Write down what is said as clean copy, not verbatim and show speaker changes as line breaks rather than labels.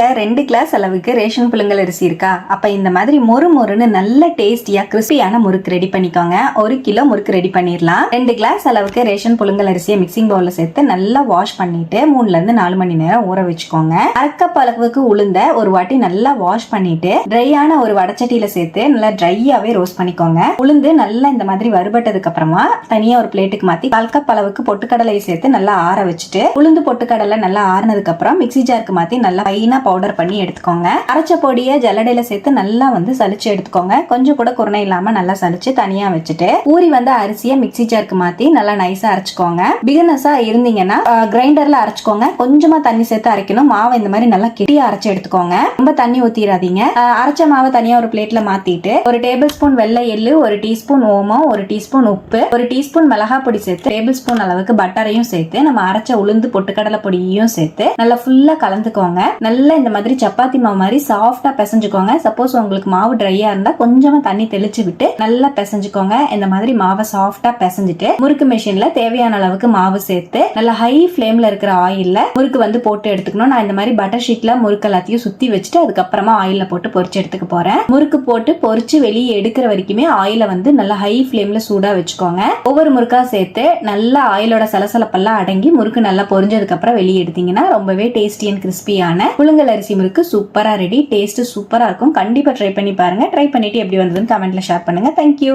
2 class அளவுக்கு ration புழுங்கல் அரிசி இருக்கா? அப்ப இந்த மாதிரி மொறு மொறுன்னு நல்ல டேஸ்டியா கிறிஸ்பியான முறுக்கு ரெடி பண்ணிக்கோங்க. 1 கிலோ முறுக்கு ரெடி பண்ணிடலாம். 2 கிளாஸ் அளவுக்கு ரேஷன் புழுங்கல் அரிசியை மிக்சிங் பவுல்ல சேர்த்து நல்லா வாஷ் பண்ணிட்டு 3ல இருந்து 4 மணி நேரம் ஊற வச்சுக்கோங்க. 1/2 கப் அளவுக்கு உளுந்த ஒரு வாட்டி நல்லா வாஷ் பண்ணிட்டு ட்ரையான ஒரு வடச்சட்டியில சேர்த்து நல்லா ட்ரையாவே ரோஸ்ட் பண்ணிக்கோங்க. உளுந்து நல்லா இந்த மாதிரி வறுபட்டதுக்கு அப்புறமா தனியா ஒரு பிளேட்டுக்கு மாத்தி 1/4 கப் அளவுக்கு பொட்டுக்கடலையை சேர்த்து நல்லா ஆற வச்சுட்டு உளுந்து பொட்டுக்கடலை நல்லா ஆறுனதுக்கு அப்புறம் மிக்சி ஜாருக்கு மாத்தி நல்லா ஃபைனா பவுடர் பண்ணி எடுத்துக்கோங்க. அரைச்ச பொடியை ஜல்லடையில சேர்த்து நல்லா சலிச்சு எடுத்துக்கோங்க. கொஞ்சம் கூட குறை இல்லாம நல்லா சலிச்சு தனியா வச்சுட்டு ஊறி வந்த அரிசியை மிக்சி ஜாருக்கு மாத்தி நல்லா நைஸா அரைச்சுக்கோங்க. பிகினர்ஸா இருந்தீங்கன்னா கிரைண்டர்ல அரைச்சுக்கோங்க. கொஞ்சமா தண்ணி சேர்த்து அரைக்கணும். மாவை இந்த மாதிரி நல்லா கெட்டியா அரைச்சு எடுத்துக்கோங்க. ரொம்ப தண்ணி ஊத்திராதீங்க. அரைச்ச மாவை தனியா ஒரு பிளேட்ல மாத்திட்டு 1 டேபிள் ஸ்பூன் வெள்ளை எள்ளு, 1 டீஸ்பூன் ஓமம், 1 டீஸ்பூன் உப்பு, 1 டீஸ்பூன் மிளகாய் பொடி சேர்த்து டேபிள் ஸ்பூன் அளவுக்கு பட்டரையும் சேர்த்து நம்ம அரைச்ச உளுந்து பொட்டுக்கடலை பொடியையும் சேர்த்து நல்லா ஃபுல்லா கலந்துக்கோங்க. நல்லா இந்த மாதிரி சப்பாத்தி மாவு மாதிரி சாஃப்டா பிசைஞ்சுக்கோங்க. சப்போஸ் உங்களுக்கு மாவு ட்ரையா இருந்தா கொஞ்சமா தண்ணி தெளிச்சு விட்டு நல்லா பிசைஞ்சுக்கோங்க. இந்த மாதிரி மாவை சாஃப்டா பிசைஞ்சிட்டு முறுக்கு மிஷின்ல தேவையான அளவுக்கு மாவு சேர்த்து நல்லா ஹை ஃபிளேம்ல இருக்கிற ஆயில்ல முறுக்கு போட்டு எடுத்துக்கணும். நான் இந்த மாதிரி பட்டர் ஷீட்ல முறுக்கு எல்லாத்தையும் சுத்தி வச்சுட்டு அதுக்கப்புறமா ஆயில்ல போட்டு பொரிச்சு எடுத்துக்க போறேன். முறுக்கு போட்டு பொரிச்சு வெளியே எடுக்கிற வரைக்குமே ஆயில நல்லா ஹை ஃபிளேம்ல சூடா வச்சுக்கோங்க. ஒவ்வொரு முறுக்கா சேர்த்து நல்லா ஆயிலோட சலசலப்பெல்லாம் அடங்கி முறுக்கு நல்லா பொரிஞ்சதுக்கு அப்புறம் வெளியே எடுத்தீங்கன்னா ரொம்பவே டேஸ்டி அண்ட் கிறிஸ்பியான புழுங்கல் அரிசி முறுக்கு சூப்பரா ரெடி. டேஸ்ட் சூப்பரா இருக்கும். கண்டிப்பா ட்ரை பண்ணி பாருங்க. ட்ரை பண்ணிட்டு எப்படி வந்ததுன்னு கமெண்ட்ல ஷேர் பண்ணுங்க. தேங்க்யூ.